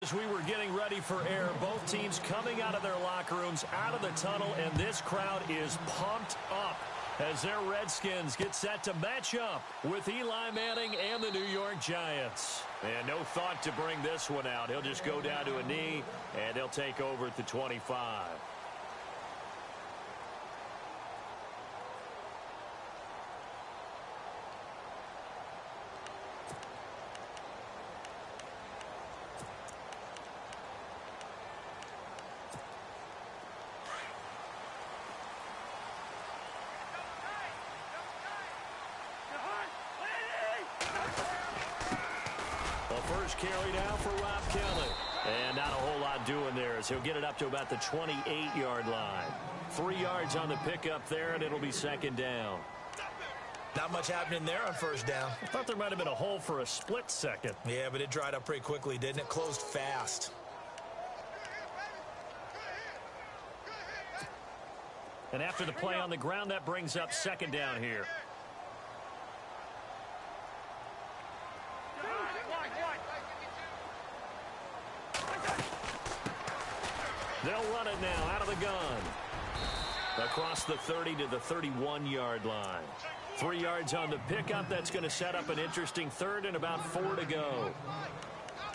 As we were getting ready for air, both teams coming out of their locker rooms, out of the tunnel, and this crowd is pumped up as their Redskins get set to match up with Eli Manning and the New York Giants. And no thought to bring this one out. He'll just go down to a knee, and he'll take over at the 25. First carry now for Rob Kelly. And not a whole lot doing there as he'll get it up to about the 28-yard line. 3 yards on the pickup there, and it'll be second down. Not much happening there on first down. I thought there might have been a hole for a split second. Yeah, but it dried up pretty quickly, didn't it? Closed fast. And after the play on the ground, that brings up second down here. They'll run it now out of the gun. Across the 30 to the 31-yard line. 3 yards on the pickup. That's going to set up an interesting third and about 4 to go.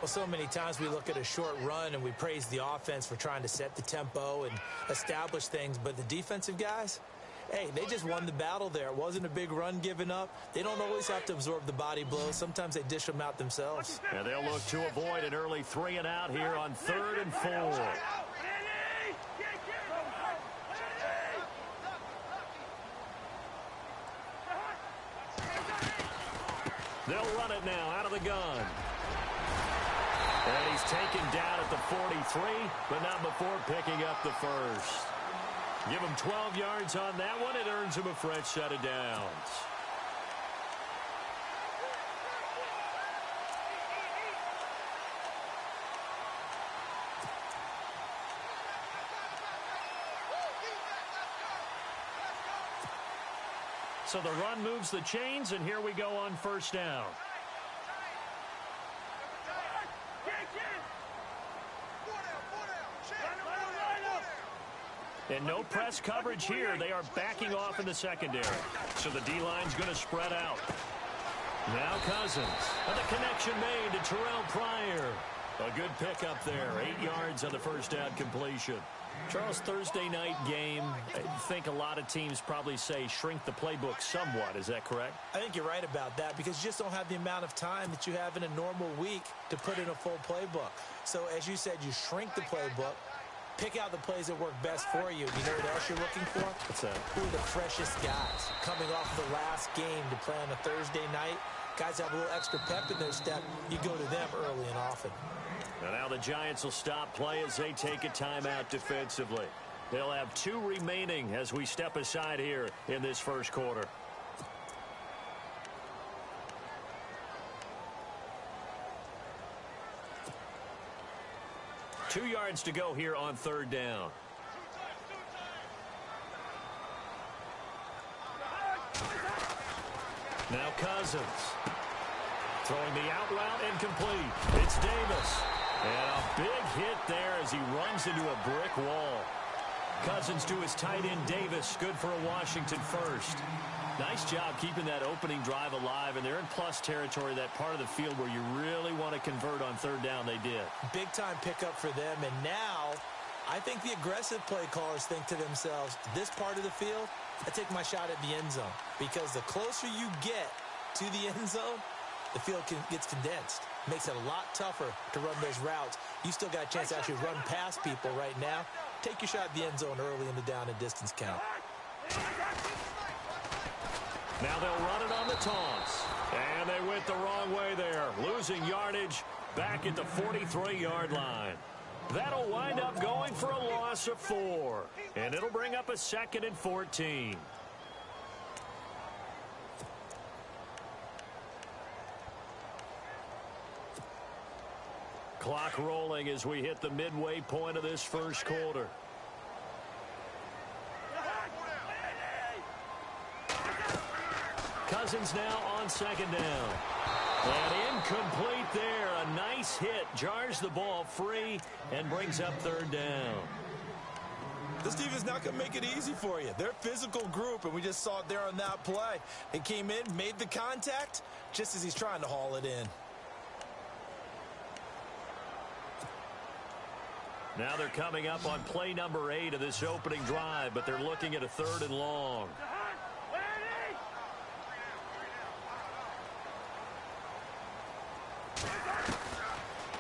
Well, so many times we look at a short run and we praise the offense for trying to set the tempo and establish things. But the defensive guys, hey, they just won the battle there. It wasn't a big run given up. They don't always have to absorb the body blows. Sometimes they dish them out themselves. And they'll look to avoid an early 3 and out here on 3rd and 4. They'll run it now out of the gun. And he's taken down at the 43, but not before picking up the first. Give him 12 yards on that one. It earns him a fresh set of downs. So the run moves the chains, and here we go on first down. And no press coverage here. They are backing off in the secondary. So the D-line's going to spread out. Now Cousins. And the connection made to Terrell Pryor. A good pickup there. 8 yards on the first down completion. Charles, Thursday night game, I think a lot of teams probably say shrink the playbook somewhat. Is that correct? I think you're right about that because you just don't have the amount of time that you have in a normal week to put in a full playbook. So, as you said, you shrink the playbook, pick out the plays that work best for you. You know what else you're looking for? What's that? Who are the freshest guys coming off the last game to play on a Thursday night? Guys have a little extra pep in their step. You go to them early and often. And now the Giants will stop play as they take a timeout defensively. They'll have 2 remaining as we step aside here in this first quarter. Two yards to go here on third down. Now Cousins. Throwing the out route incomplete. It's Davis. And a big hit there as he runs into a brick wall. Cousins to his tight end Davis. Good for a Washington first. Nice job keeping that opening drive alive. And they're in plus territory, that part of the field where you really want to convert on third down. They did. Big time pickup for them. And now I think the aggressive play callers think to themselves, this part of the field, I take my shot at the end zone. Because the closer you get to the end zone, the field gets condensed. Makes it a lot tougher to run those routes. You still got a chance to actually run past people right now. Take your shot at the end zone early in the down and distance count. Now they'll run it on the toss. And they went the wrong way there. Losing yardage back at the 43-yard line. That'll wind up going for a loss of 4. And it'll bring up a 2nd and 14. Clock rolling as we hit the midway point of this first quarter. Cousins now on second down. And incomplete there. a nice hit, jars the ball free, and brings up third down. This team is not going to make it easy for you. They're a physical group, and we just saw it there on that play. They came in, made the contact, just as he's trying to haul it in. Now they're coming up on play number 8 of this opening drive, but they're looking at a 3rd and long.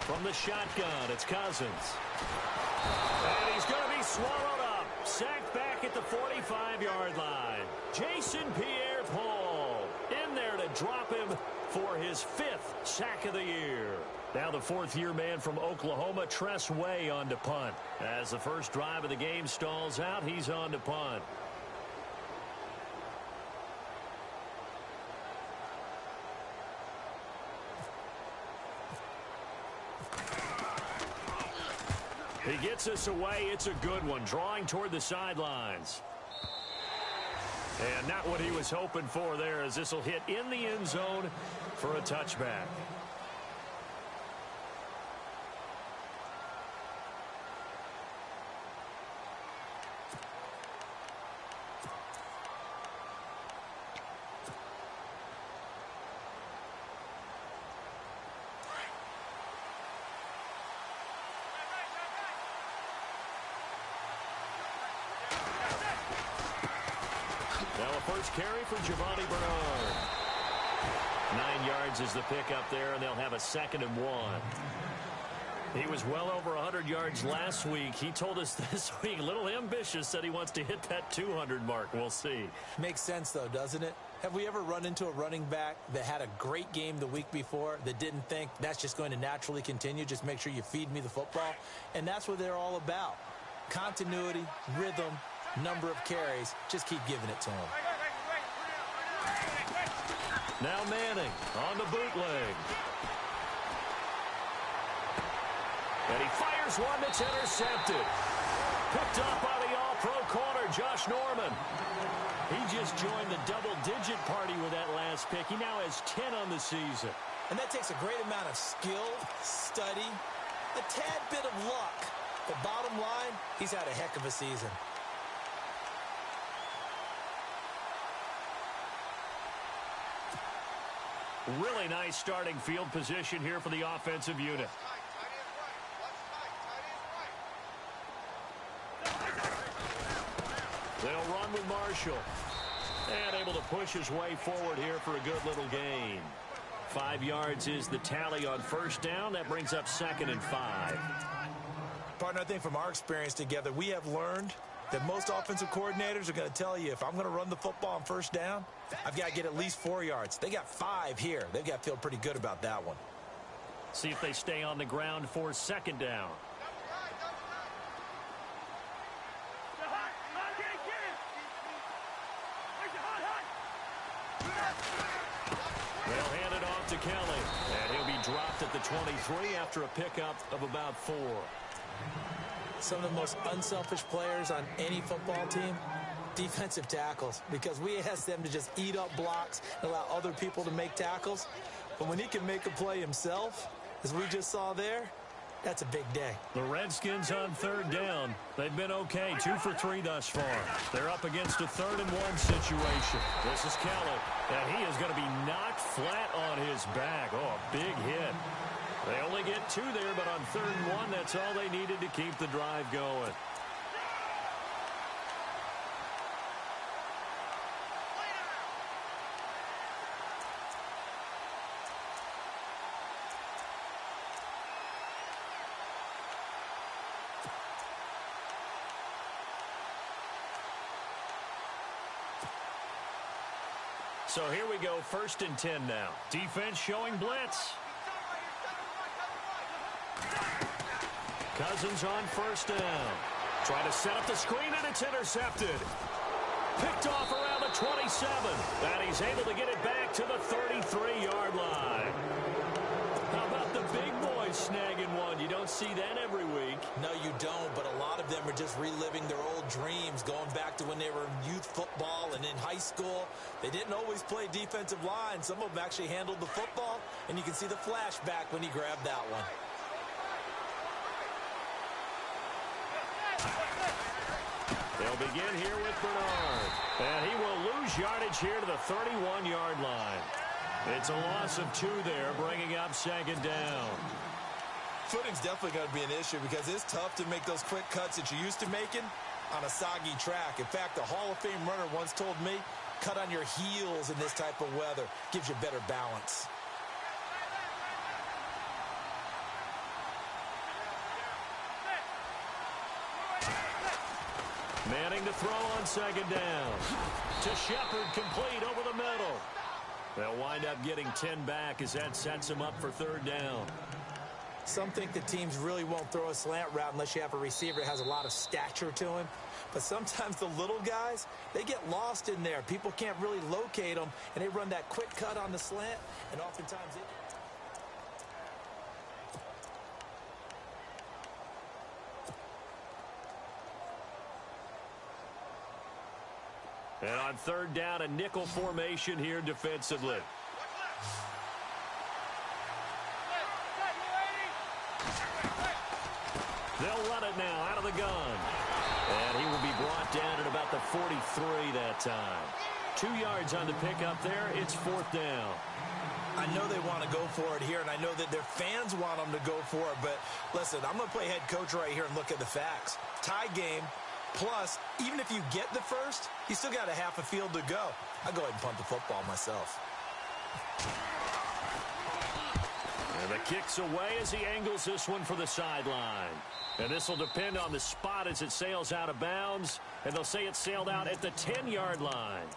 From the shotgun, it's Cousins. And he's going to be swallowed up. Sacked back at the 45-yard line. Jason Pierre-Paul in there to drop him for his 5th sack of the year. Now the 4th-year man from Oklahoma, Tress Way, on to punt. As the first drive of the game stalls out, he's on to punt. He gets us away. It's a good one, drawing toward the sidelines. And not what he was hoping for there, as this will hit in the end zone for a touchback. Carry for Giovanni Bernard. 9 yards is the pickup there, and they'll have a 2nd and 1. He was well over 100 yards last week. He told us this week, a little ambitious, said he wants to hit that 200 mark. We'll see. Makes sense, though, doesn't it? Have we ever run into a running back that had a great game the week before that didn't think that's just going to naturally continue? Just make sure you feed me the football. And that's what they're all about. Continuity, rhythm, number of carries. Just keep giving it to him. Now Manning on the bootleg. And he fires one that's intercepted. Picked up by the all-pro corner, Josh Norman. He just joined the double-digit party with that last pick. He now has 10 on the season. And that takes a great amount of skill, study, a tad bit of luck. But bottom line, he's had a heck of a season. Really nice starting field position here for the offensive unit. They'll run with Marshall. And able to push his way forward here for a good little gain. 5 yards is the tally on first down. That brings up 2nd and 5. Partner, I think from our experience together, we have learned that most offensive coordinators are going to tell you, if I'm going to run the football on first down, I've got to get at least 4 yards. They got 5 here. They've got to feel pretty good about that one. See if they stay on the ground for 2nd down. They'll hand it off to Kelly, and he'll be dropped at the 23 after a pickup of about 4. Some of the most unselfish players on any football team, defensive tackles, because we ask them to just eat up blocks and allow other people to make tackles. But when he can make a play himself, as we just saw there, that's a big day. The Redskins on 3rd down. They've been okay, 2 for 3 thus far. They're up against a 3rd and 1 situation. This is Kelly, and he is going to be knocked flat on his back. Oh, a big hit. They only get 2 there, but on 3rd and 1, that's all they needed to keep the drive going. So here we go, 1st and 10 now. Defense showing blitz. Cousins on 1st down. Try to set up the screen, and it's intercepted. Picked off around the 27. And he's able to get it back to the 33-yard line. How about the big boys snagging one? You don't see that every week. No, you don't, but a lot of them are just reliving their old dreams, going back to when they were in youth football and in high school. They didn't always play defensive line. Some of them actually handled the football, and you can see the flashback when he grabbed that one. They'll begin here with Bernard. And he will lose yardage here to the 31-yard line. It's a loss of 2 there, bringing up 2nd down. Footing's definitely going to be an issue because it's tough to make those quick cuts that you're used to making on a soggy track. In fact, a Hall of Fame runner once told me, cut on your heels in this type of weather. Gives you better balance. Manning to throw on 2nd down. To Shepard, complete over the middle. They'll wind up getting 10 back as that sets them up for 3rd down. Some think the teams really won't throw a slant route unless you have a receiver that has a lot of stature to him. But sometimes the little guys, they get lost in there. People can't really locate them, and they run that quick cut on the slant, and oftentimes And on 3rd down, a nickel formation here defensively. They'll run it now out of the gun. And he will be brought down at about the 43 that time. 2 yards on the pickup there. It's 4th down. I know they want to go for it here, and I know that their fans want them to go for it. But listen, I'm going to play head coach right here and look at the facts. Tie game. Plus, even if you get the first, you still got a half a field to go. I'll go ahead and punt the football myself. And the kick's away as he angles this one for the sideline. And this will depend on the spot as it sails out of bounds. And they'll say it sailed out at the 10-yard line.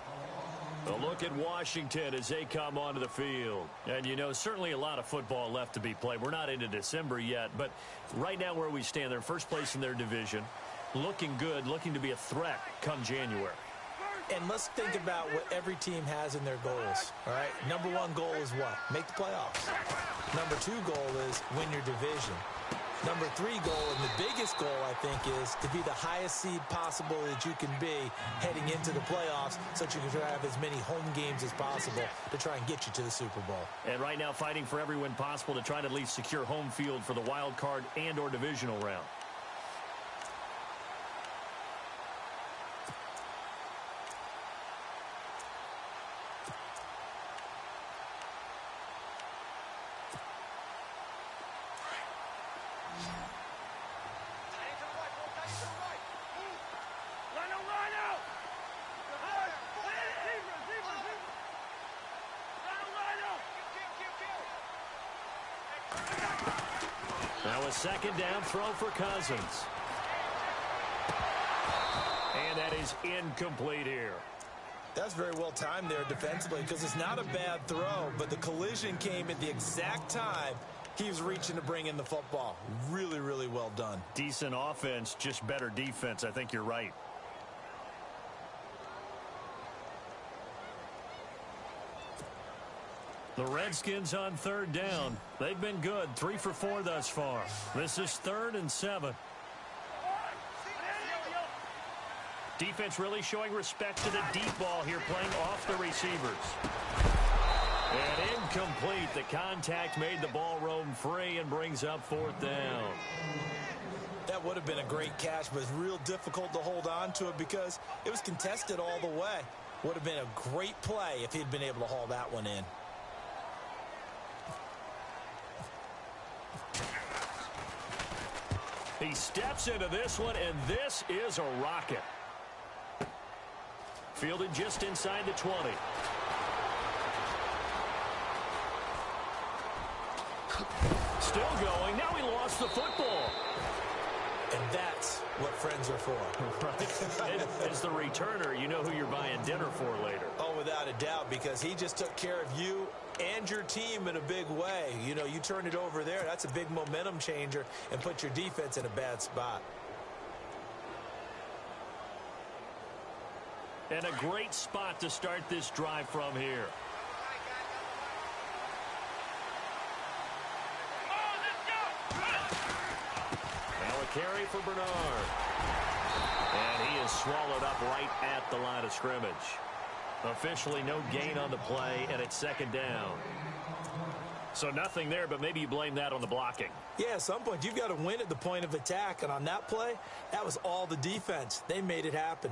A look at Washington as they come onto the field. And, you know, certainly a lot of football left to be played. We're not into December yet, but right now where we stand, they're first place in their division. Looking good, looking to be a threat come January. And let's think about what every team has in their goals, all right? Number 1 goal is what? Make the playoffs. Number 2 goal is win your division. Number 3 goal, and the biggest goal, I think, is to be the highest seed possible that you can be heading into the playoffs so that you can have as many home games as possible to try and get you to the Super Bowl. And right now fighting for every win possible to try to at least secure home field for the wild card and or divisional round. Now a 2nd down throw for Cousins. And that is incomplete here. That's very well timed there defensively because it's not a bad throw, but the collision came at the exact time he was reaching to bring in the football. Really, really well done. Decent offense, just better defense. I think you're right. The Redskins on 3rd down. They've been good. 3 for 4 thus far. This is 3rd and 7. Defense really showing respect to the deep ball here, playing off the receivers. And incomplete. The contact made the ball roam free and brings up 4th down. That would have been a great catch, but it's real difficult to hold on to it because it was contested all the way. Would have been a great play if he'd been able to haul that one in. He steps into this one, and this is a rocket. Fielded just inside the 20. Still going. Now he lost the football. And that's what friends are for. Right. As the returner, you know who you're buying dinner for later. Oh, without a doubt, because he just took care of you and your team in a big way. You know, you turn it over there, that's a big momentum changer and put your defense in a bad spot. And a great spot to start this drive from here. carry for Bernard. And he is swallowed up right at the line of scrimmage. Officially no gain on the play, and it's second down. So nothing there, but maybe you blame that on the blocking. Yeah, at some point, you've got to win at the point of attack. And on that play, that was all the defense. They made it happen.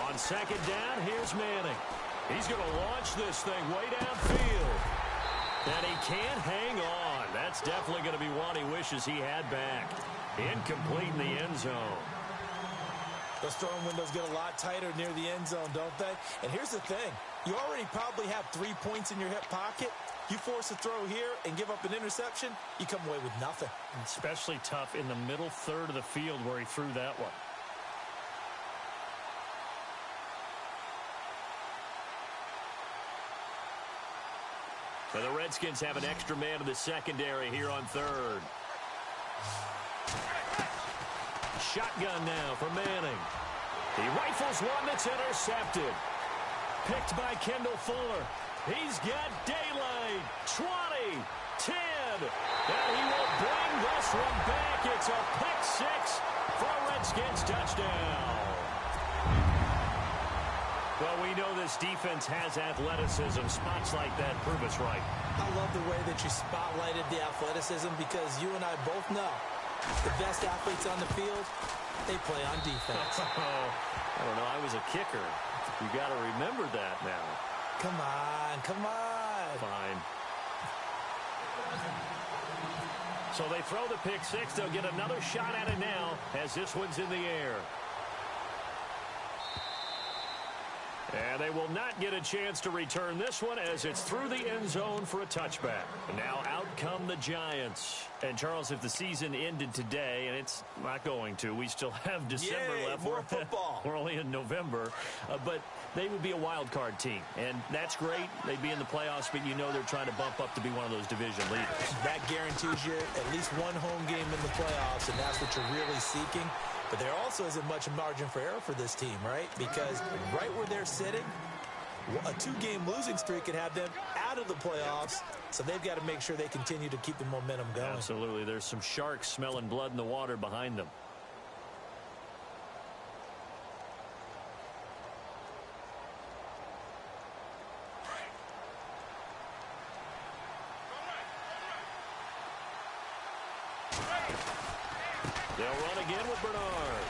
On second down, here's Manning. He's going to launch this thing way downfield. And he can't hang on. That's definitely going to be one he wishes he had back. Incomplete in the end zone. Those throwing windows get a lot tighter near the end zone, don't they? And here's the thing. You already probably have 3 points in your hip pocket. You force a throw here and give up an interception, you come away with nothing. Especially tough in the middle third of the field where he threw that one. So the Redskins have an extra man in the secondary here on third. Shotgun now for Manning. He rifles one that's intercepted. Picked by Kendall Fuller. He's got daylight. 20, 10. And he will bring this one back. It's a pick six for a Redskins touchdown. Well, we know this defense has athleticism. Spots like that prove us right. I love the way that you spotlighted the athleticism because you and I both know the best athletes on the field, they play on defense. I don't know. I was a kicker. You got to remember that now. Come on, come on. Fine. So they throw the pick six. They'll get another shot at it now as this one's in the air. And they will not get a chance to return this one as it's through the end zone for a touchback. And now out come the Giants. And, Charles, if the season ended today, and it's not going to, we still have December left. More football. We're only in November. But they would be a wild card team. And that's great. They'd be in the playoffs, but you know they're trying to bump up to be one of those division leaders. That guarantees you at least one home game in the playoffs, and that's what you're really seeking. But there also isn't much margin for error for this team, right? Because right where they're sitting, a 2-game losing streak could have them out of the playoffs. So they've got to make sure they continue to keep the momentum going. Absolutely. There's some sharks smelling blood in the water behind them. They'll run again with Bernard.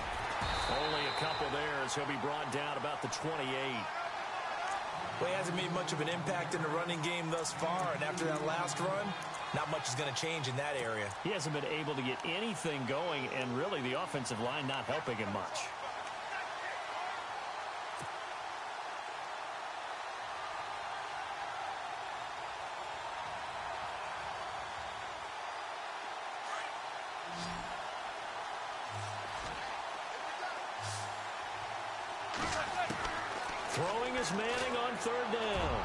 Only a couple there as he'll be brought down about the 28. Well, he hasn't made much of an impact in the running game thus far, and after that last run, not much is going to change in that area. He hasn't been able to get anything going, and really the offensive line not helping him much. Throwing is Manning on third down.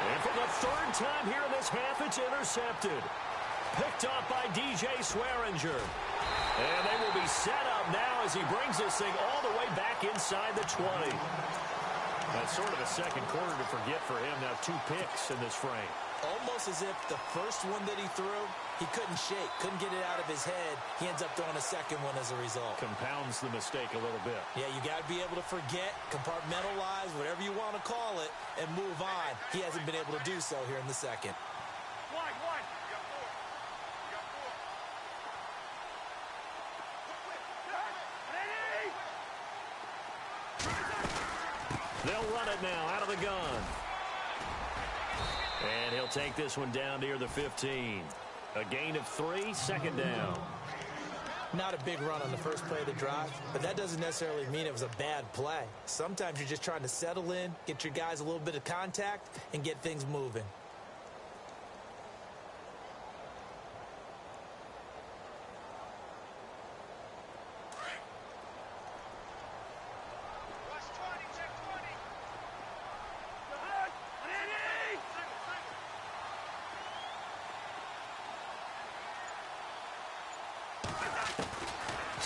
And for the third time here in this half, it's intercepted. Picked off by DJ Swearinger. And they will be set up now as he brings this thing all the way back inside the 20. That's sort of a second quarter to forget for him. Now 2 picks in this frame. Almost as if the first one that he threw, he couldn't shake, couldn't get it out of his head. He ends up throwing a second one as a result. Compounds the mistake a little bit. Yeah, you got to be able to forget, compartmentalize, whatever you want to call it, and move on. He hasn't been able to do so here in the second. They'll run it now out of the gun. And he'll take this one down near the 15. A gain of 3, second down. Not a big run on the first play of the drive, but that doesn't necessarily mean it was a bad play. Sometimes you're just trying to settle in, get your guys a little bit of contact, and get things moving.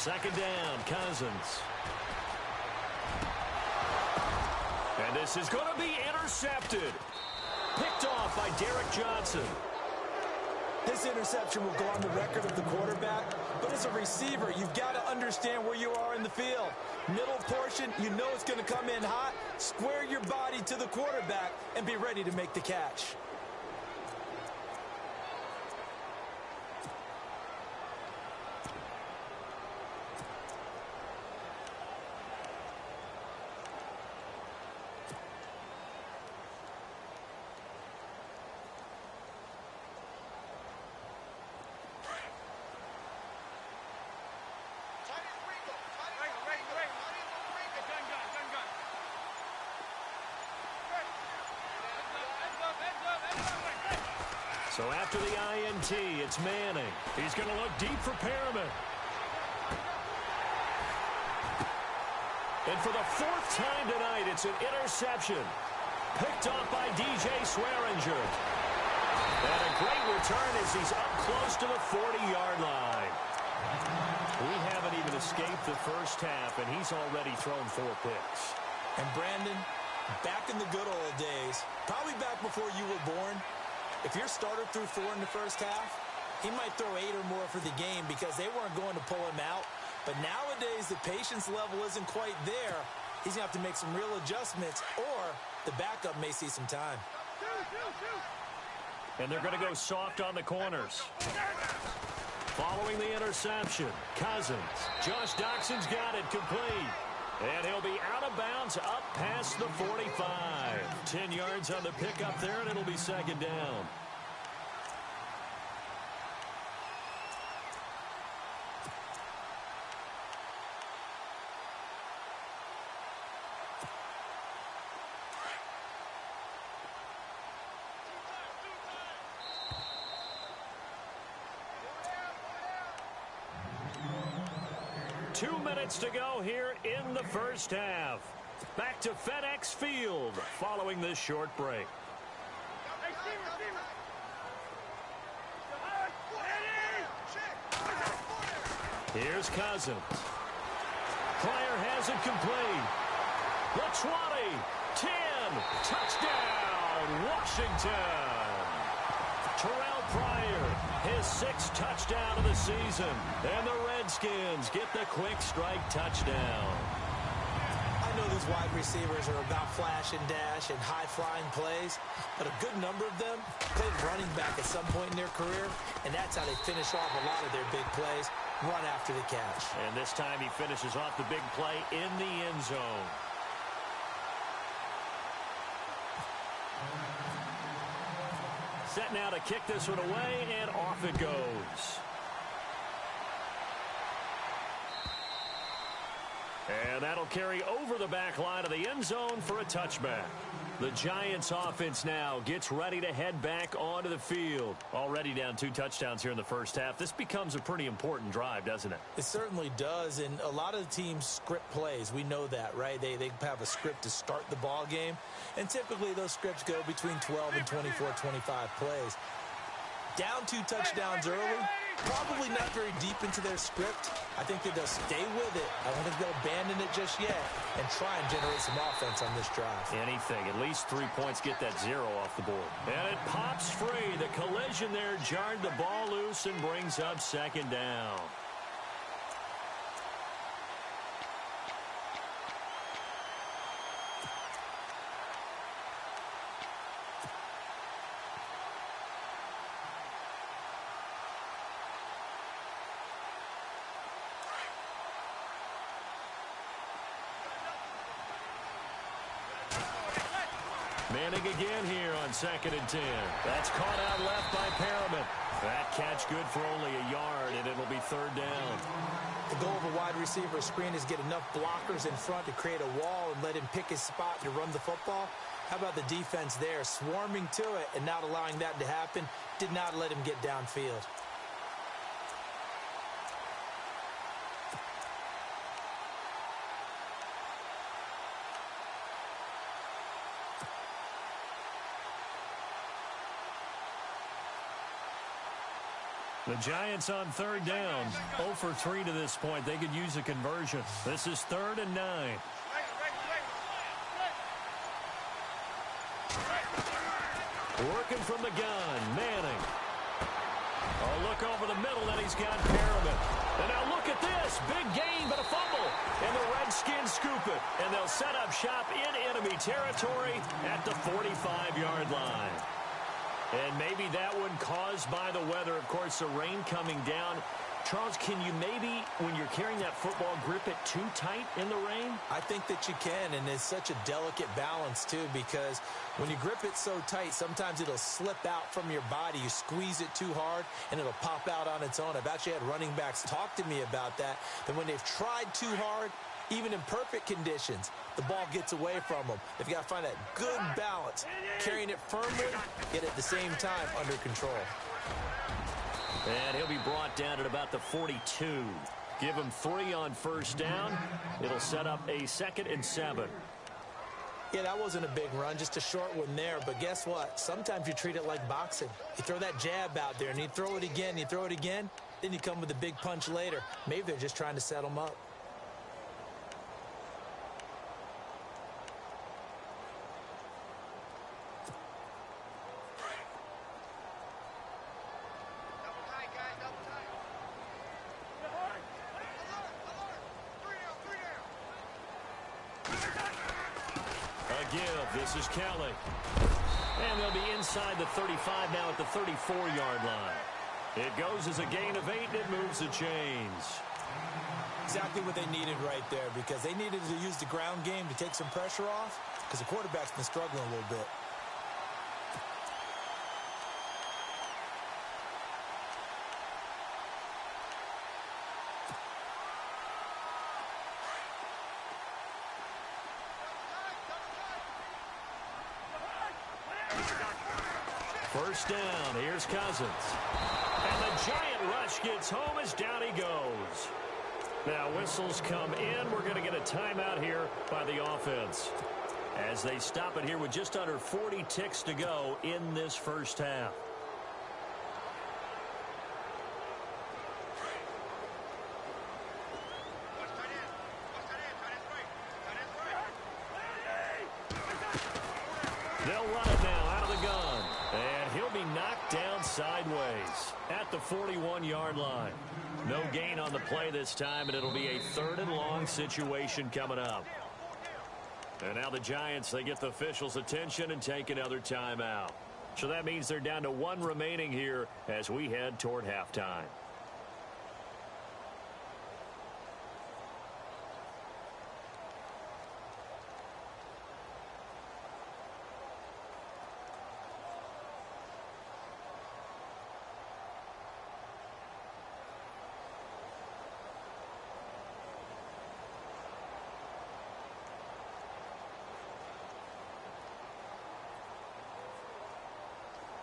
Second down, Cousins. And this is going to be intercepted. Picked off by Derek Johnson. This interception will go on the record of the quarterback, but as a receiver, you've got to understand where you are in the field. Middle portion, you know it's going to come in hot. Square your body to the quarterback and be ready to make the catch. So after the INT, it's Manning. He's going to look deep for Perriman. And for the fourth time tonight, it's an interception. Picked off by DJ Swearinger. And a great return as he's up close to the 40-yard line. We haven't even escaped the first half, and he's already thrown 4 picks. And Brandon, back in the good old days, probably back before you were born, if your starter threw 4 in the first half, he might throw 8 or more for the game because they weren't going to pull him out. But nowadays, the patience level isn't quite there. He's going to have to make some real adjustments, or the backup may see some time. And they're going to go soft on the corners. Following the interception, Cousins. Josh Doxson's got it complete. And he'll be out of bounds up past the 45. 10 yards on the pickup there, and it'll be second down. Two minutes to go here in the first half. Back to FedEx Field following this short break. Here's Cousins. Pryor has it complete. The 20, 10, touchdown, Washington. Terrell Pryor, his 6th touchdown of the season. And the Redskins get the quick strike touchdown. I know these wide receivers are about flash and dash and high-flying plays, but a good number of them played running back at some point in their career, and that's how they finish off a lot of their big plays, run after the catch. And this time he finishes off the big play in the end zone. Set now to kick this one away, and off it goes. And that'll carry over the back line of the end zone for a touchback. The Giants offense now gets ready to head back onto the field. Already down 2 touchdowns here in the first half. This becomes a pretty important drive, doesn't it? It certainly does, and a lot of the teams script plays. We know that, right? They have a script to start the ball game, and typically those scripts go between 12 and 24, 25 plays. Down 2 touchdowns early, probably not very deep into their script. I think that they'll stay with it. I don't think they'll abandon it just yet and try and generate some offense on this drive. Anything. At least 3 points, get that 0 off the board. And it pops free. The collision there jarred the ball loose and brings up second down. Manning again here on 2nd and 10. That's caught out left by Perriman. That catch good for only a yard, and it'll be 3rd down. The goal of a wide receiver screen is get enough blockers in front to create a wall and let him pick his spot to run the football. How about the defense there, swarming to it and not allowing that to happen? Did not let him get downfield. The Giants on third down, 0 for 3 to this point. They could use a conversion. This is 3rd and 9. Working from the gun, Manning. Oh, look over the middle, and he's got Perriman. And now look at this. Big gain, but a fumble. And the Redskins scoop it. And they'll set up shop in enemy territory at the 45-yard line. And maybe that one caused by the weather. Of course, the rain coming down. Charles, can you maybe, when you're carrying that football, grip it too tight in the rain? I think that you can, and it's such a delicate balance, too, because when you grip it so tight, sometimes it'll slip out from your body. You squeeze it too hard, and it'll pop out on its own. I've actually had running backs talk to me about that when they've tried too hard, even in perfect conditions, the ball gets away from them. They've got to find that good balance, carrying it firmly, yet at the same time under control. And he'll be brought down at about the 42. Give him 3 on first down. It'll set up a 2nd and 7. Yeah, that wasn't a big run, just a short one there. But guess what? Sometimes you treat it like boxing. You throw that jab out there, and you throw it again, you throw it again, then you come with a big punch later. Maybe they're just trying to set them up. This is Kelly. And they'll be inside the 35 now at the 34-yard line. It goes as a gain of 8, and it moves the chains. Exactly what they needed right there, because they needed to use the ground game to take some pressure off, because the quarterback's been struggling a little bit. First down, here's Cousins. And the giant rush gets home as down he goes. Now whistles come in. We're going to get a timeout here by the offense, as they stop it here with just under 40 ticks to go in this first half. They'll run it now out of the gun. And he'll be knocked down sideways at the 41-yard line. No gain on the play this time, and it'll be a 3rd and long situation coming up. And now the Giants, they get the officials' attention and take another timeout. So that means they're down to 1 remaining here as we head toward halftime.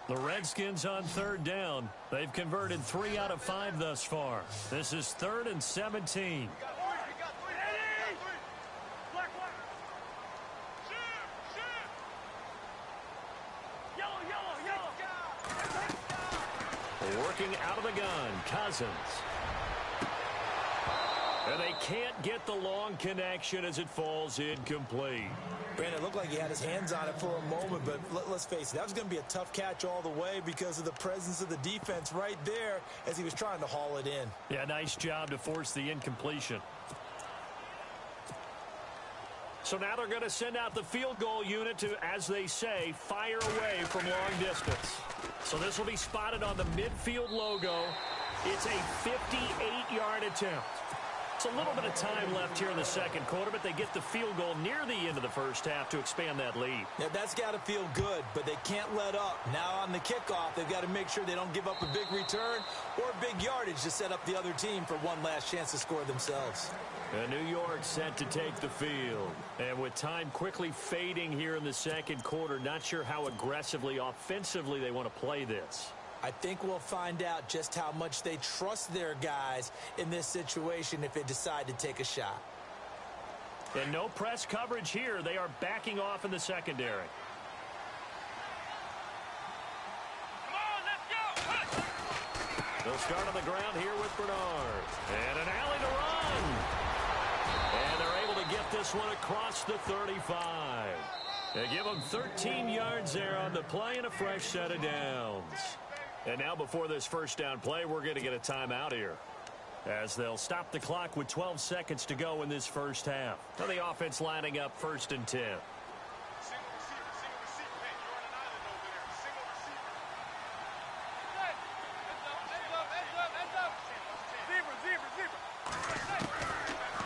The Redskins on 3rd down. They've converted 3 out of 5 thus far. This is 3rd and 17. Working out of the gun, Cousins. And they can't get the long connection as it falls incomplete. Brandon, it looked like he had his hands on it for a moment, but let's face it, that was going to be a tough catch all the way because of the presence of the defense right there as he was trying to haul it in. Yeah, nice job to force the incompletion. So now they're going to send out the field goal unit to, as they say, fire away from long distance. So this will be spotted on the midfield logo. It's a 58-yard attempt. It's a little bit of time left here in the second quarter, but they get the field goal near the end of the first half to expand that lead. Yeah, that's got to feel good, but they can't let up. Now on the kickoff, they've got to make sure they don't give up a big return or big yardage to set up the other team for one last chance to score themselves. And New York set to take the field. And with time quickly fading here in the second quarter, not sure how aggressively, offensively they want to play this. I think we'll find out just how much they trust their guys in this situation if they decide to take a shot. And no press coverage here. They are backing off in the secondary. They'll start on the ground here with Bernard. And an alley to run. And they're able to get this one across the 35. They give them 13 yards there on the play and a fresh set of downs. And now before this first down play, we're going to get a timeout here, as they'll stop the clock with 12 seconds to go in this first half. So the offense lining up 1st and 10.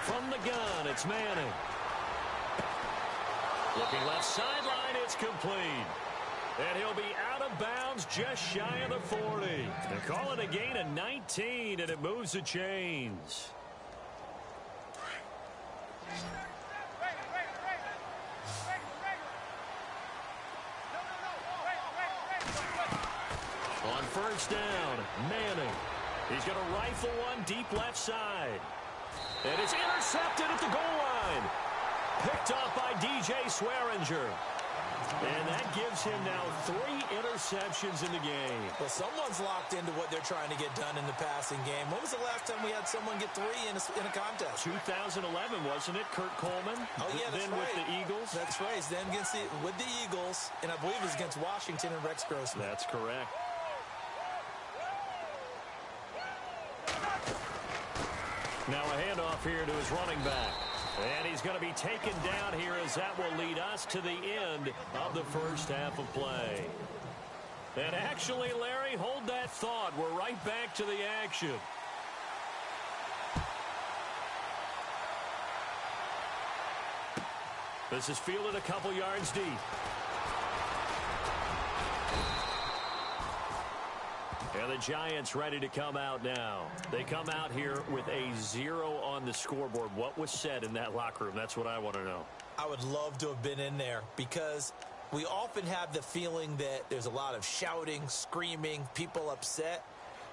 From the gun, it's Manning. Looking left sideline, it's complete. And he'll be out of bounds just shy of the 40. They call it a gain of 19, and it moves the chains. On first down, Manning. He's going to rifle one deep left side. And it's intercepted at the goal line. Picked up by DJ Swearinger. And that gives him now 3 interceptions in the game. Well, someone's locked into what they're trying to get done in the passing game. When was the last time we had someone get 3 in a contest? 2011, wasn't it? Kurt Coleman. Oh, yeah, that's then right. With the Eagles. That's right. Then with the Eagles, and I believe it was against Washington and Rex Grossman. That's correct. Now a handoff here to his running back. And he's going to be taken down here, as that will lead us to the end of the first half of play. And actually, Larry, hold that thought. We're right back to the action. This is fielded a couple yards deep. And the Giants ready to come out now. They come out here with a 0 on the scoreboard. What was said in that locker room? That's what I want to know. I would love to have been in there, because we often have the feeling that there's a lot of shouting, screaming, people upset.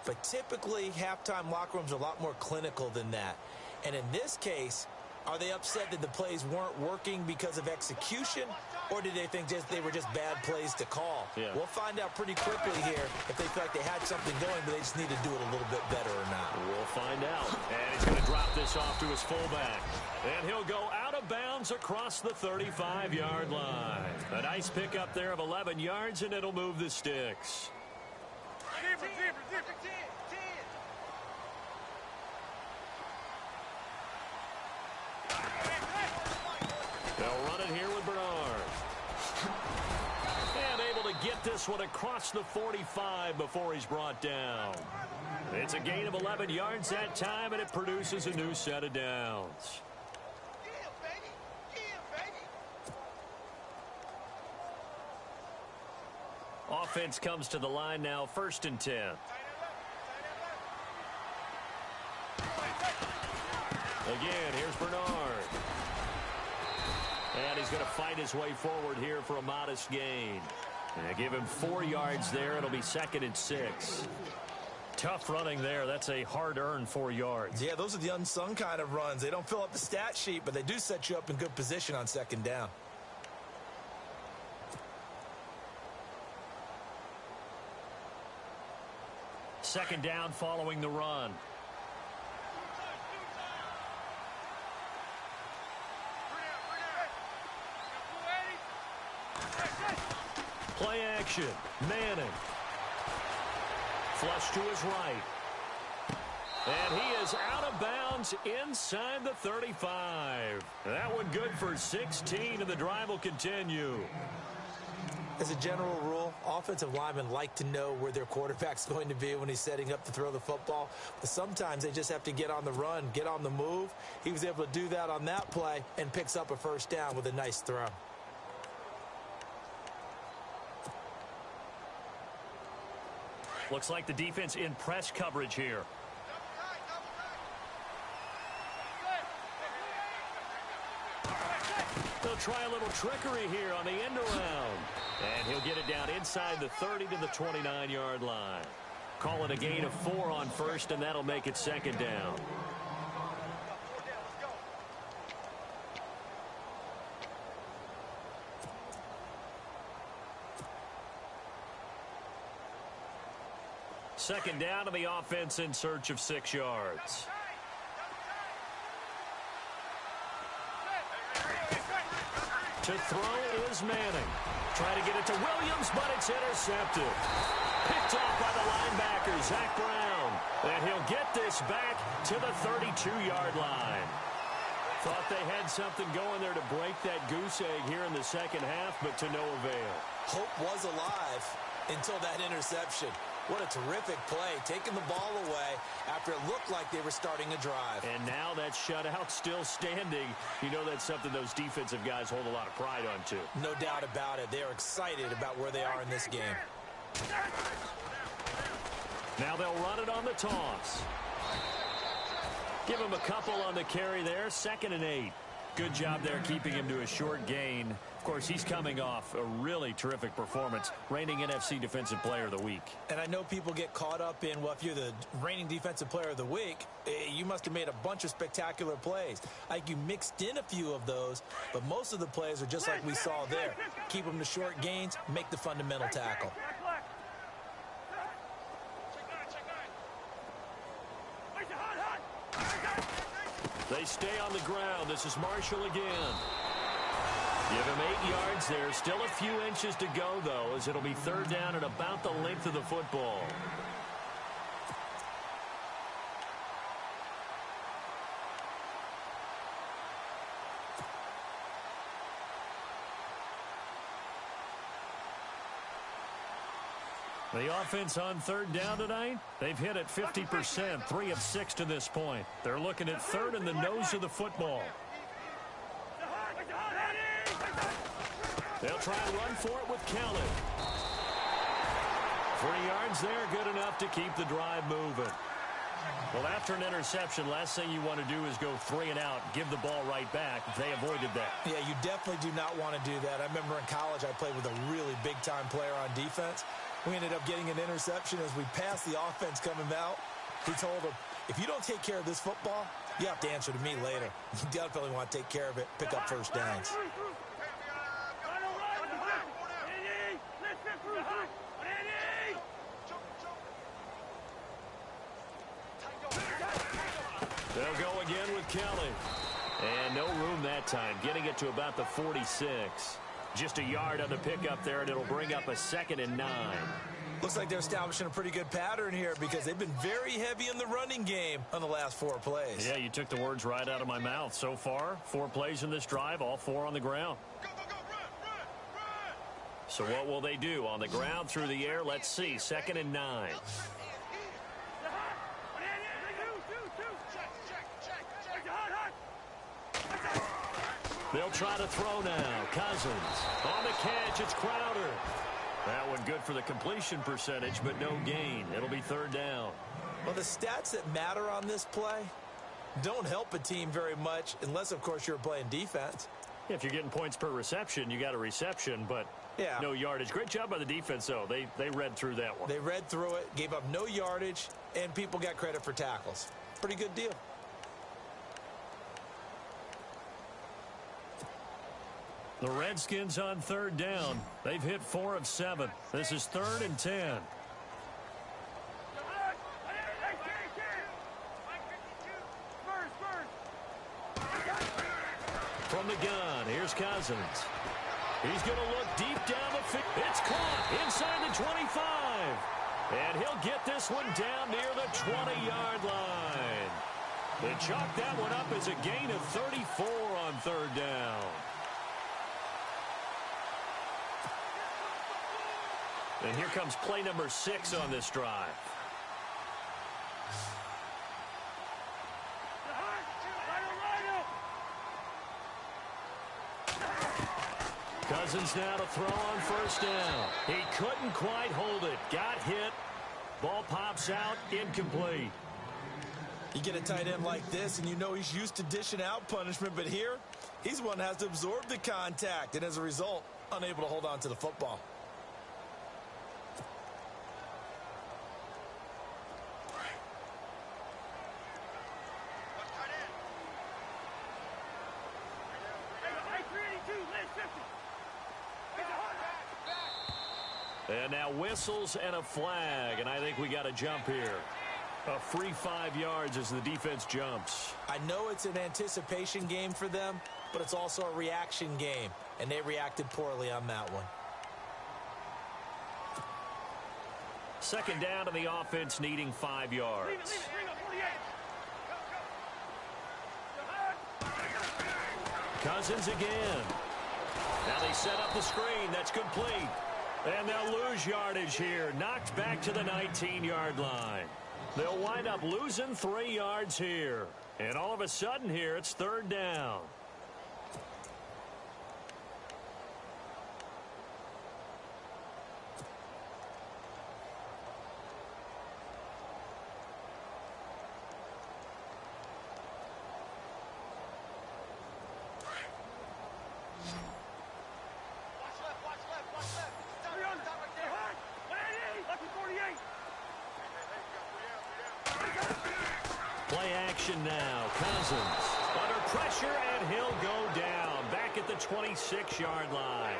But typically, halftime locker rooms are a lot more clinical than that. And in this case, are they upset that the plays weren't working because of execution, or did they think they were just bad plays to call? Yeah. We'll find out pretty quickly here if they feel like they had something going, but they just need to do it a little bit better or not. We'll find out. And he's going to drop this off to his fullback. And he'll go out of bounds across the 35-yard line. A nice pickup there of 11 yards, and it'll move the sticks. They'll run it here with Bernard. And able to get this one across the 45 before he's brought down. It's a gain of 11 yards that time, and it produces a new set of downs. Offense comes to the line now, 1st and 10. Again, here's Bernard. And he's going to fight his way forward here for a modest gain. And they give him 4 yards there. It'll be 2nd and 6. Tough running there. That's a hard-earned 4 yards. Yeah, those are the unsung kind of runs. They don't fill up the stat sheet, but they do set you up in good position on 2nd down. Second down following the run. Play action. Manning. Flush to his right. And he is out of bounds inside the 35. That one good for 16, and the drive will continue. As a general rule, offensive linemen like to know where their quarterback's going to be when he's setting up to throw the football. But sometimes they just have to get on the run, get on the move. He was able to do that on that play and picks up a first down with a nice throw. Looks like the defense in press coverage here. They'll try a little trickery here on the end around. And he'll get it down inside the 30 to the 29-yard line. Call it a gain of 4 on first, and that'll make it 2nd down. Second down, and the offense in search of 6 yards. To throw is Manning. Trying to get it to Williams, but it's intercepted. Picked off by the linebacker, Zach Brown. And he'll get this back to the 32-yard line. Thought they had something going there to break that goose egg here in the second half, but to no avail. Hope was alive until that interception. What a terrific play, taking the ball away after it looked like they were starting a drive. And now that shutout still standing. You know that's something those defensive guys hold a lot of pride on, too. No doubt about it. They are excited about where they are in this game. Now they'll run it on the toss. Give him a couple on the carry there. 2nd and 8. Good job there keeping him to a short gain. Of course, he's coming off a really terrific performance, reigning NFC Defensive Player of the Week. And I know people get caught up in, well, if you're the reigning Defensive Player of the Week, you must have made a bunch of spectacular plays. Like you mixed in a few of those, but most of the plays are just like we saw there. Keep them to short gains, make the fundamental tackle. They stay on the ground. This is Marshall again. Give him 8 yards there. Still a few inches to go, though, as it'll be 3rd down at about the length of the football. The offense on 3rd down tonight, they've hit it 50%, 3 of 6 to this point. They're looking at 3rd in the nose of the football. They'll try and run for it with Kelly. 3 yards there, good enough to keep the drive moving. Well, after an interception, last thing you want to do is go 3 and out, give the ball right back. They avoided that. Yeah, you definitely do not want to do that. I remember in college I played with a really big-time player on defense. We ended up getting an interception as we passed the offense coming out. He told him, if you don't take care of this football, you have to answer to me later. You definitely want to take care of it, pick up first downs. They'll go again with Kelly. And no room that time, getting it to about the 46. Just a yard on the pickup there, and it'll bring up a 2nd and 9. Looks like they're establishing a pretty good pattern here because they've been very heavy in the running game on the last 4 plays. Yeah, you took the words right out of my mouth. So far, 4 plays in this drive, all 4 on the ground. Go, run. So what will they do? On the ground, through the air, let's see. 2nd and 9. They'll try to throw now. Cousins on the catch. It's Crowder. That one good for the completion percentage, but no gain. It'll be 3rd down. Well, the stats that matter on this play don't help a team very much unless, of course, you're playing defense. Yeah, if you're getting points per reception, you got a reception, but no yardage. Great job by the defense, though. They read through that one. They read through it, gave up no yardage, and people got credit for tackles. Pretty good deal. The Redskins on 3rd down. They've hit 4 of 7. This is 3rd and 10. From the gun, here's Cousins. He's going to look deep down the field. It's caught inside the 25. And he'll get this one down near the 20-yard line. They chalk that one up as a gain of 34 on 3rd down. And here comes play number 6 on this drive. Cousins now to throw on 1st down. He couldn't quite hold it. Got hit. Ball pops out. Incomplete. You get a tight end like this, and you know he's used to dishing out punishment, but here, he's one that has to absorb the contact, and as a result, unable to hold on to the football. And now whistles and a flag, and I think we got a jump here. A free 5 yards as the defense jumps. I know it's an anticipation game for them, but it's also a reaction game, and they reacted poorly on that one. Second down, and the offense needing 5 yards. Cousins again. Now they set up the screen. That's complete. And they'll lose yardage here. Knocked back to the 19-yard line. They'll wind up losing 3 yards here. And all of a sudden here, it's third down. Play action now. Cousins under pressure, and he'll go down back at the 26-yard line.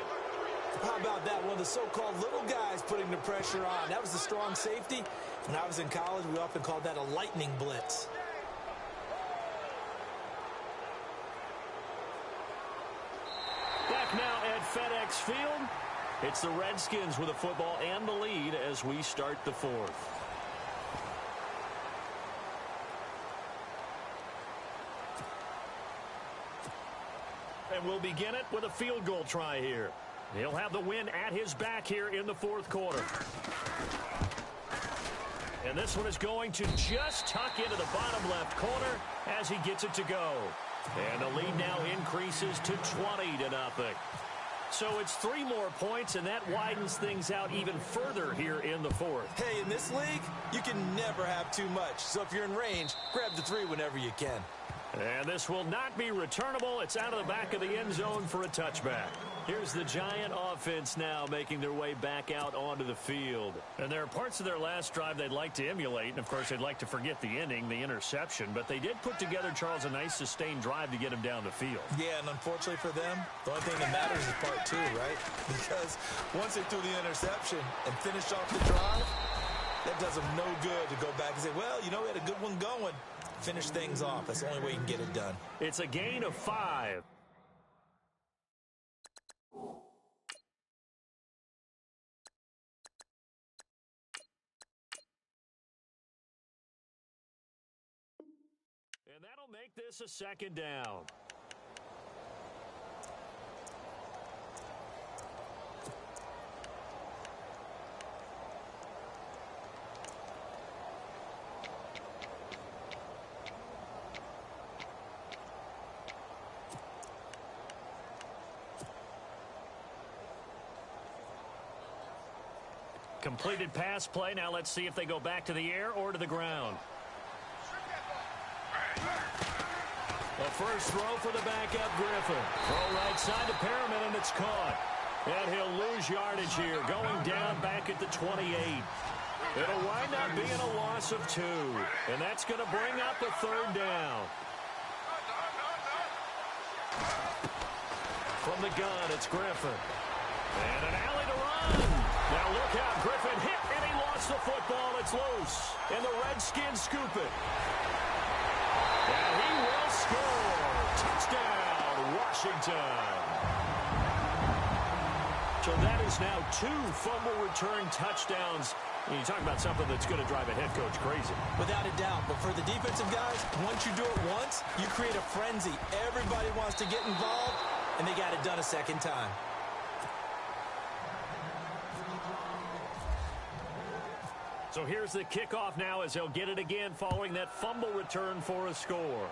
How about that? One of the so-called little guys putting the pressure on. That was the strong safety. When I was in college, we often called that a lightning blitz. Back now at FedEx Field. It's the Redskins with the football and the lead as we start the fourth. And we'll begin it with a field goal try here. He'll have the win at his back here in the fourth quarter. And this one is going to just tuck into the bottom left corner as he gets it to go. And the lead now increases to 20-0. So it's 3 more points, and that widens things out even further here in the fourth. Hey, in this league, you can never have too much. So if you're in range, grab the 3 whenever you can. And this will not be returnable. It's out of the back of the end zone for a touchback. Here's the Giant offense now making their way back out onto the field. And there are parts of their last drive they'd like to emulate. And, of course, they'd like to forget the inning, the interception. But they did put together, Charles, a nice sustained drive to get him down the field. Yeah, and unfortunately for them, the only thing that matters is part 2, right? Because once they threw the interception and finished off the drive, that does them no good to go back and say, well, you know, we had a good one going. Finish things off. That's the only way you can get it done. It's a gain of 5. And that'll make this a second down. Completed pass play. Now let's see if they go back to the air or to the ground. The first throw for the backup Griffin. Throw right side to Perriman, and it's caught. And he'll lose yardage here, going down back at the 28. It'll wind up being a loss of 2. And that's going to bring up a third down. From the gun, it's Griffin. And an alley to run. Now look out, Griffin hit, and he lost the football. It's loose, and the Redskins scoop it. And he will score. Touchdown, Washington. So that is now 2 fumble return touchdowns. And you talk about something that's going to drive a head coach crazy. Without a doubt. But for the defensive guys, once you do it once, you create a frenzy. Everybody wants to get involved, and they got it done a second time. So here's the kickoff now as he'll get it again following that fumble return for a score.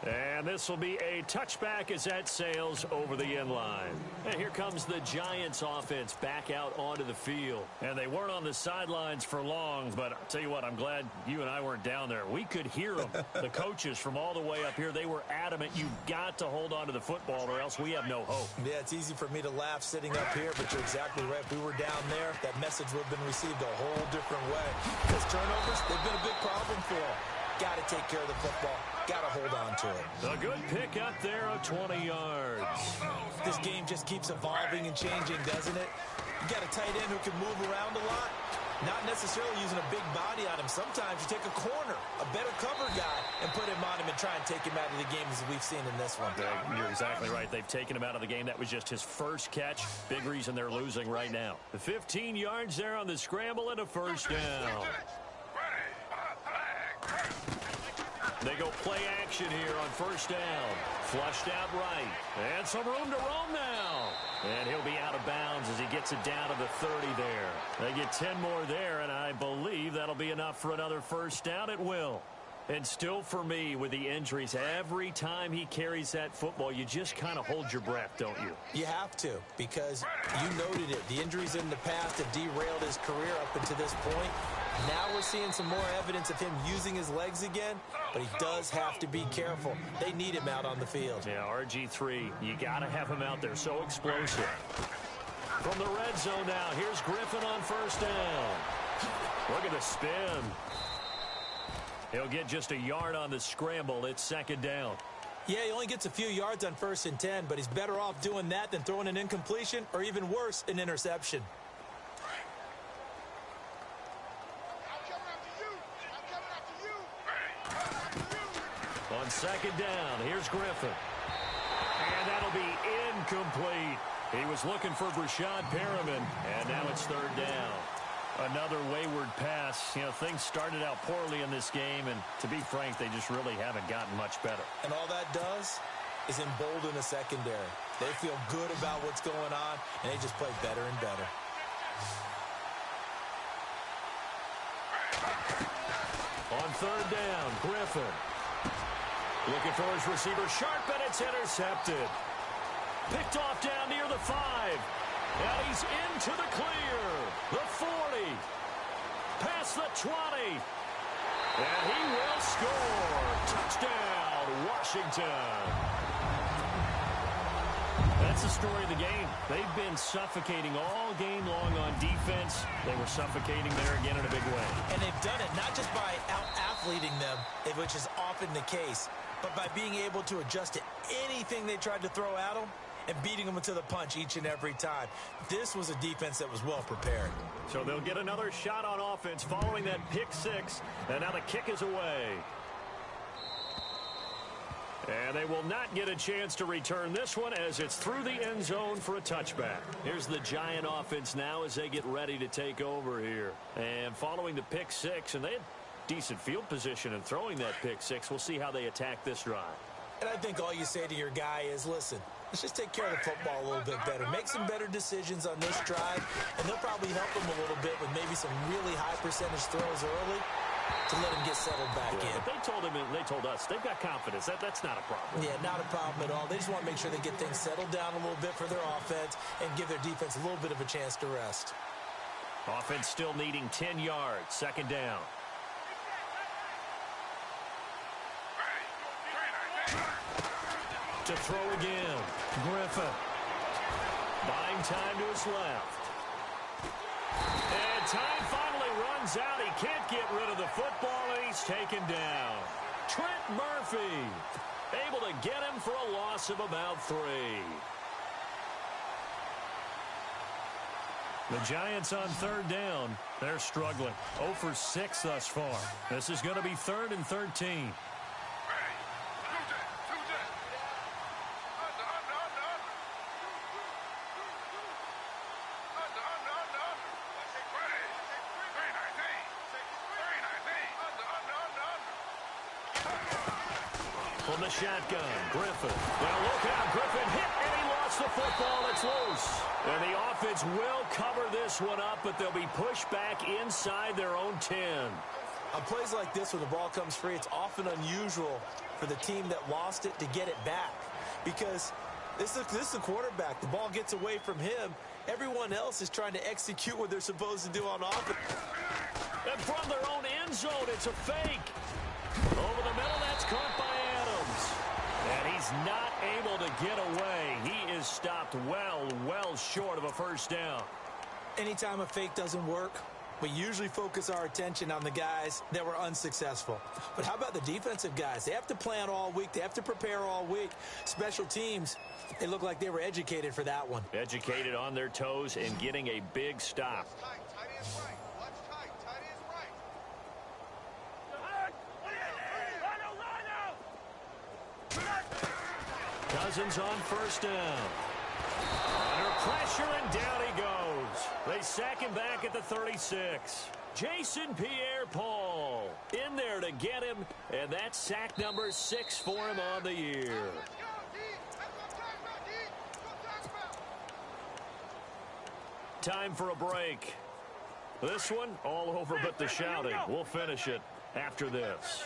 And this will be a touchback as that sails over the end line. And here comes the Giants offense back out onto the field. And they weren't on the sidelines for long, but I'll tell you what, I'm glad you and I weren't down there. We could hear them. The coaches from all the way up here, they were adamant. You've got to hold on to the football or else we have no hope. Yeah, it's easy for me to laugh sitting up here, but you're exactly right. If we were down there, that message would have been received a whole different way. Because turnovers, they've been a big problem for them. got to take care of the football. Got to hold on to it. A good pick up there of 20 yards. This game just keeps evolving and changing, doesn't it? You got a tight end who can move around a lot. Not necessarily using a big body on him. Sometimes you take a corner, a better cover guy, and put him on him and try and take him out of the game as we've seen in this one. You're exactly right. They've taken him out of the game. That was just his first catch. Big reason they're losing right now. The 15 yards there on the scramble and a first down. They go play action here on first down. Flushed out right. And some room to roam now. And he'll be out of bounds as he gets it down to the 30 there. They get 10 more there, and I believe that'll be enough for another first down. It will. And still for me, with the injuries, every time he carries that football, you just kind of hold your breath, don't you? You have to, because you noted it. The injuries in the past have derailed his career up until this point. Now we're seeing some more evidence of him using his legs again, but he does have to be careful. They need him out on the field. Yeah, RG3, you got to have him out there. So explosive. From the red zone now, here's Griffin on first down. Look at the spin. He'll get just a yard on the scramble. It's second down. Yeah, he only gets a few yards on 1st and 10, but he's better off doing that than throwing an incompletion or even worse, an interception. On second down, here's Griffin. And that'll be incomplete. He was looking for Brashad Perriman, and now it's third down. Another wayward pass. You know, things started out poorly in this game, and to be frank, they just really haven't gotten much better. And all that does is embolden the secondary. They feel good about what's going on, and they just play better and better. On third down, Griffin. Looking for his receiver, sharp, and it's intercepted. Picked off down near the 5. And he's into the clear. The 40. Past the 20. And he will score. Touchdown, Washington. That's the story of the game. They've been suffocating all game long on defense. They were suffocating there again in a big way. And they've done it not just by out-athleting them, which is often the case, but by being able to adjust to anything they tried to throw at them and beating them to the punch each and every time. This was a defense that was well prepared. So they'll get another shot on offense following that pick six, and now the kick is away. And they will not get a chance to return this one as it's through the end zone for a touchback. Here's the Giant offense now as they get ready to take over here. And following the pick six, and they had decent field position in throwing that pick six. We'll see how they attack this drive. And I think all you say to your guy is, listen, let's just take care of the football a little bit better. Make some better decisions on this drive, and they'll probably help him a little bit with maybe some really high percentage throws early to let him get settled back in. But they told him, and they told us, they've got confidence. That's not a problem. Yeah, not a problem at all. They just want to make sure they get things settled down a little bit for their offense and give their defense a little bit of a chance to rest. Offense still needing 10 yards. Second down. To throw again. Griffin. Buying time to his left. And time finally runs out. He can't get rid of the football, and he's taken down. Trent Murphy able to get him for a loss of about 3. The Giants on third down. They're struggling. 0 for 6 thus far. This is going to be 3rd and 13. From the shotgun, Griffin. Now look out, Griffin hit, and he lost the football. It's loose. And the offense will cover this one up, but they'll be pushed back inside their own 10. On plays like this where the ball comes free, it's often unusual for the team that lost it to get it back. Because this is the quarterback. The ball gets away from him. Everyone else is trying to execute what they're supposed to do on offense. And from their own end zone, it's a fake. Over the middle, that's caught by Adams. And he's not able to get away. He is stopped well short of a first down. Anytime a fake doesn't work, We usually focus our attention on the guys that were unsuccessful. But how about the defensive guys? They have to plan all week. They have to prepare all week. Special teams, they look like they were educated for that one. Educated on their toes and getting a big stop. Cousins on first down. Under pressure, and down he goes. They sack him back at the 36. Jason Pierre-Paul in there to get him, and that's sack number 6 for him on the year. Time for a break. This one, all over but the shouting. We'll finish it after this.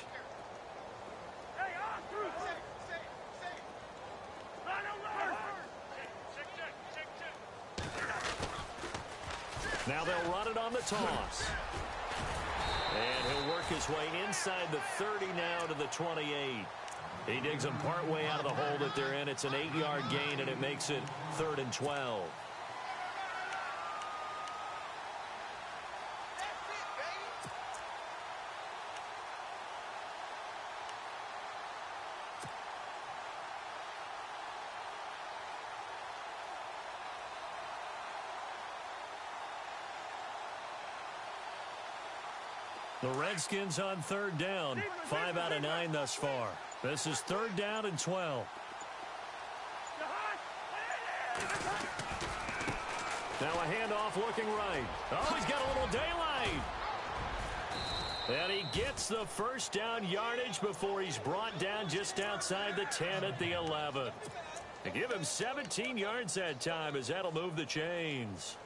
Now they'll run it on the toss. And he'll work his way inside the 30 now to the 28. He digs them part way out of the hole that they're in. It's an 8-yard gain, and it makes it 3rd and 12. The Redskins on 3rd down. 5 out of 9 thus far. This is 3rd down and 12. Now a handoff looking right. Oh, he's got a little daylight. And he gets the first down yardage before he's brought down just outside the 10 at the 11. To give him 17 yards that time, as that'll move the chains.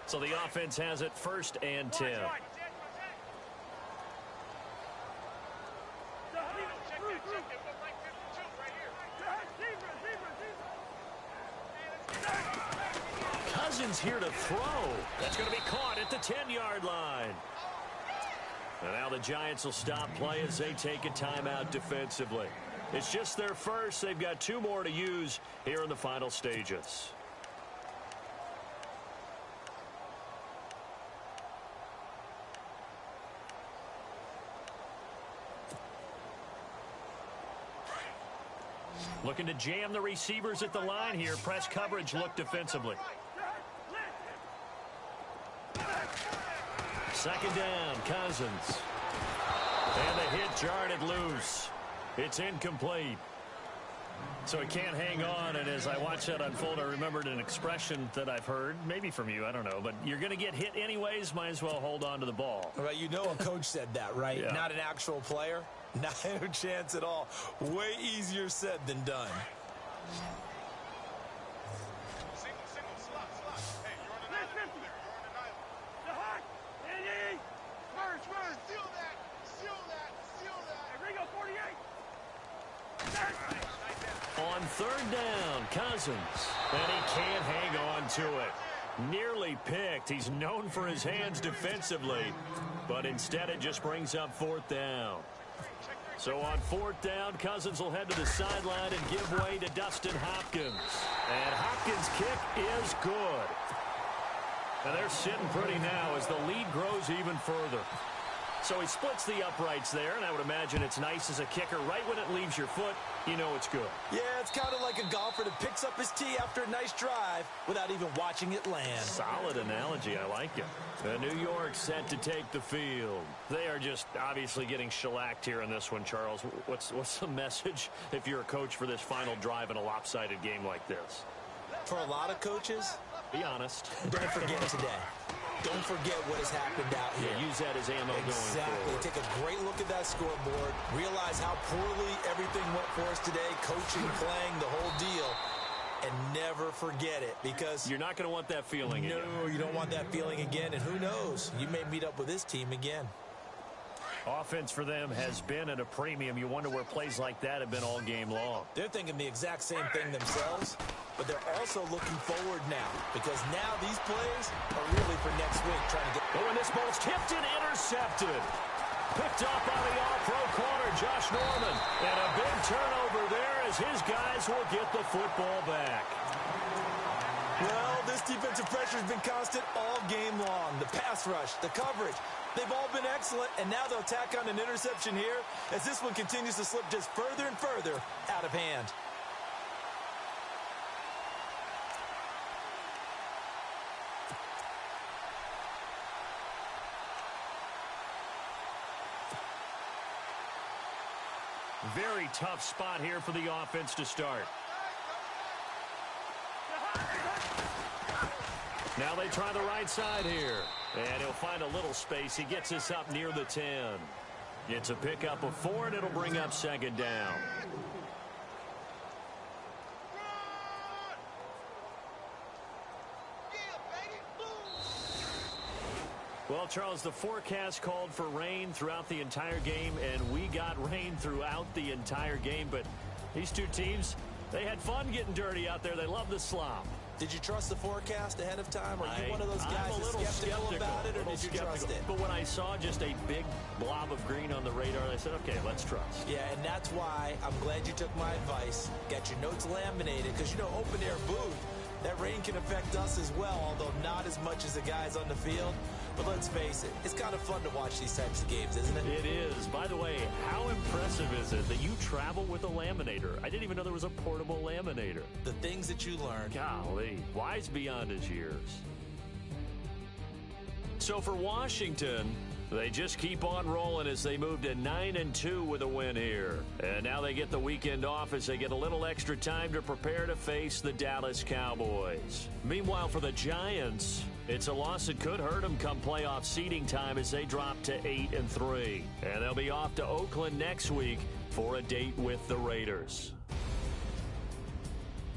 So the offense has it 1st and 10. Cousins here to throw. That's going to be caught at the 10-yard line. And now the Giants will stop play as they take a timeout defensively. It's just their first. They've got 2 more to use here in the final stages. Looking to jam the receivers at the line here. Press coverage look defensively. 2nd down, Cousins. And the hit jarred loose. It's incomplete. So he can't hang on, and as I watched that unfold, I remembered an expression that I've heard, maybe from you, I don't know, but you're going to get hit anyways, might as well hold on to the ball. Well, you know a coach said that, right? Yeah. Not an actual player. Not a chance at all. Way easier said than done. Single, slot. Hey, you're on an island over there. You're on an island. The hot, Andy! Merge, seal that! Hey, Ringo, 48! On 3rd down, Cousins. And he can't hang on to it. Nearly picked. He's known for his hands defensively, but instead it just brings up 4th down. So on 4th down, Cousins will head to the sideline and give way to Dustin Hopkins. And Hopkins' kick is good. And they're sitting pretty now as the lead grows even further. So he splits the uprights there, and I would imagine it's nice as a kicker. Right when it leaves your foot, you know it's good. Yeah, it's kind of like a golfer that picks up his tee after a nice drive without even watching it land. Solid analogy. I like it. New York set to take the field. They are just obviously getting shellacked here in this one, Charles. What's the message if you're a coach for this final drive in a lopsided game like this? For a lot of coaches, be honest. Don't forget today. Don't forget what has happened out here. Yeah, use that as ammo going forward. Take a great look at that scoreboard. Realize how poorly everything went for us today. Coaching, playing, the whole deal. And never forget it, because you're not going to want that feeling again. No, you don't want that feeling again. And who knows? You may meet up with this team again. Offense for them has been at a premium. You wonder where plays like that have been all game long. They're thinking the exact same thing themselves, but they're also looking forward now, because now these plays are really for next week, trying to get... Oh, and this ball's tipped and intercepted. Picked up by the all-pro corner, Josh Norman. And a big turnover there as his guys will get the football back. Well, this defensive pressure has been constant all game long. The pass rush, the coverage, they've all been excellent, and now they'll tack on an interception here as this one continues to slip just further and further out of hand. Very tough spot here for the offense to start. Now they try the right side here. And he'll find a little space. He gets us up near the 10. It's a pickup of 4, and it'll bring up second down. Well, Charles, the forecast called for rain throughout the entire game, and we got rain throughout the entire game. But these two teams, they had fun getting dirty out there. They love the slop. Did you trust the forecast ahead of time? Are you one of those guys that's skeptical about it, or did you trust it? But when I saw just a big blob of green on the radar, I said, okay, let's trust. Yeah, and that's why I'm glad you took my advice. Got your notes laminated, because, you know, open-air booth, that rain can affect us as well, although not as much as the guys on the field. But let's face it, it's kind of fun to watch these types of games, isn't it? It is. By the way, how impressive is it that you travel with a laminator? I didn't even know there was a portable laminator. The things that you learn. Golly, wise beyond his years. So for Washington, they just keep on rolling as they move to 9-2 with a win here. And now they get the weekend off as they get a little extra time to prepare to face the Dallas Cowboys. Meanwhile, for the Giants, it's a loss that could hurt them come playoff seeding time as they drop to 8-3. And they'll be off to Oakland next week for a date with the Raiders.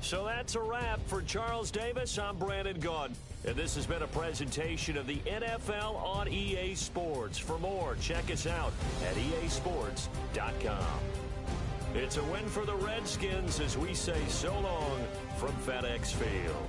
So that's a wrap. For Charles Davis, I'm Brandon Gaudin. And this has been a presentation of the NFL on EA Sports. For more, check us out at easports.com. It's a win for the Redskins as we say so long from FedEx Field.